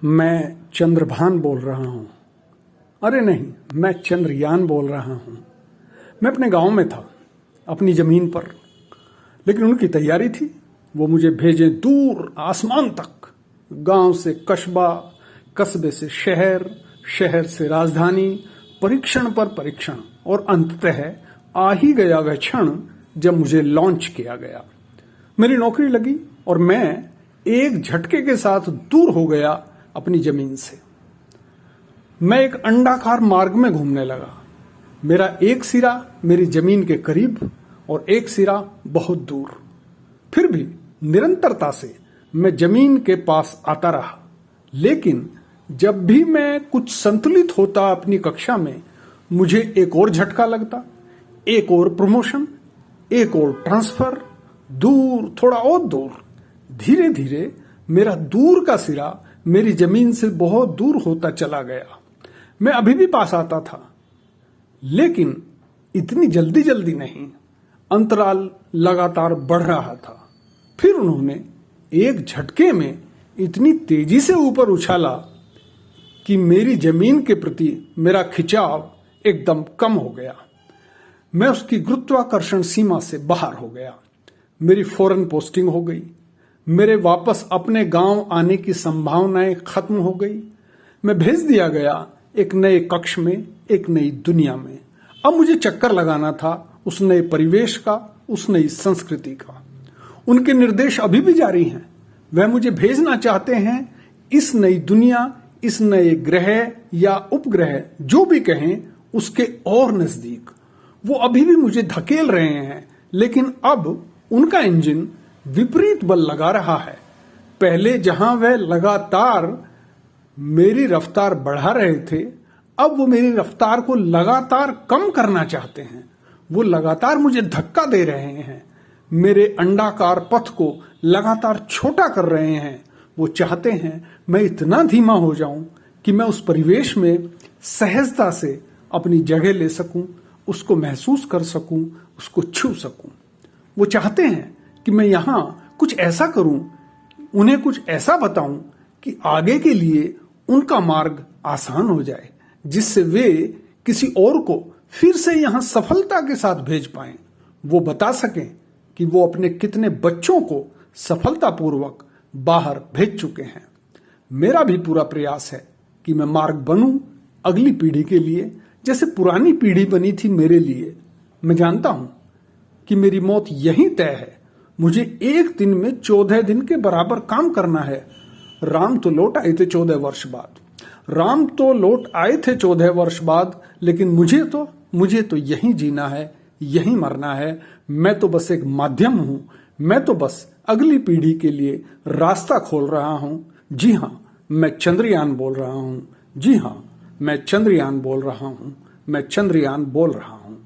मैं चंद्रभान बोल रहा हूँ। अरे नहीं, मैं चंद्रयान बोल रहा हूँ। मैं अपने गांव में था, अपनी जमीन पर, लेकिन उनकी तैयारी थी वो मुझे भेजें दूर आसमान तक। गांव से कस्बा, कस्बे से शहर, शहर से राजधानी, परीक्षण पर परीक्षण, और अंततः आ ही गया वह क्षण जब मुझे लॉन्च किया गया। मेरी नौकरी लगी और मैं एक झटके के साथ दूर हो गया अपनी जमीन से। मैं एक अंडाकार मार्ग में घूमने लगा। मेरा एक सिरा मेरी जमीन के करीब और एक सिरा बहुत दूर। फिर भी निरंतरता से मैं जमीन के पास आता रहा, लेकिन जब भी मैं कुछ संतुलित होता अपनी कक्षा में, मुझे एक और झटका लगता, एक और प्रमोशन, एक और ट्रांसफर, दूर, थोड़ा और दूर। धीरे धीरे मेरा दूर का सिरा मेरी जमीन से बहुत दूर होता चला गया। मैं अभी भी पास आता था, लेकिन इतनी जल्दी जल्दी नहीं। अंतराल लगातार बढ़ रहा था। फिर उन्होंने एक झटके में इतनी तेजी से ऊपर उछाला कि मेरी जमीन के प्रति मेरा खिंचाव एकदम कम हो गया। मैं उसकी गुरुत्वाकर्षण सीमा से बाहर हो गया। मेरी फौरन पोस्टिंग हो गई। मेरे वापस अपने गांव आने की संभावनाएं खत्म हो गई। मैं भेज दिया गया एक नए कक्ष में, एक नई दुनिया में। अब मुझे चक्कर लगाना था उस नए परिवेश का, उस नई संस्कृति का। उनके निर्देश अभी भी जारी हैं। वह मुझे भेजना चाहते हैं इस नई दुनिया, इस नए ग्रह या उपग्रह, जो भी कहें, उसके और नजदीक। वो अभी भी मुझे धकेल रहे हैं, लेकिन अब उनका इंजन विपरीत बल लगा रहा है। पहले जहां वह लगातार मेरी रफ्तार बढ़ा रहे थे, अब वो मेरी रफ्तार को लगातार कम करना चाहते हैं। वो लगातार मुझे धक्का दे रहे हैं, मेरे अंडाकार पथ को लगातार छोटा कर रहे हैं। वो चाहते हैं मैं इतना धीमा हो जाऊं कि मैं उस परिवेश में सहजता से अपनी जगह ले सकूं, उसको महसूस कर सकूं, उसको छू सकूं। वो चाहते हैं कि मैं यहां कुछ ऐसा करूं, उन्हें कुछ ऐसा बताऊं कि आगे के लिए उनका मार्ग आसान हो जाए, जिससे वे किसी और को फिर से यहां सफलता के साथ भेज पाएं। वो बता सकें कि वो अपने कितने बच्चों को सफलतापूर्वक बाहर भेज चुके हैं। मेरा भी पूरा प्रयास है कि मैं मार्ग बनूं अगली पीढ़ी के लिए, जैसे पुरानी पीढ़ी बनी थी मेरे लिए। मैं जानता हूं कि मेरी मौत यहीं तय है। मुझे एक दिन में 14 दिन के बराबर काम करना है। राम तो लौट आए थे 14 वर्ष बाद। राम तो लौट आए थे 14 वर्ष बाद, लेकिन मुझे तो यहीं जीना है, यहीं मरना है। मैं तो बस एक माध्यम हूं। मैं तो बस अगली पीढ़ी के लिए रास्ता खोल रहा हूं। जी हां, मैं चंद्रयान बोल रहा हूं। जी हां, मैं चंद्रयान बोल रहा हूं। मैं चंद्रयान बोल रहा हूं।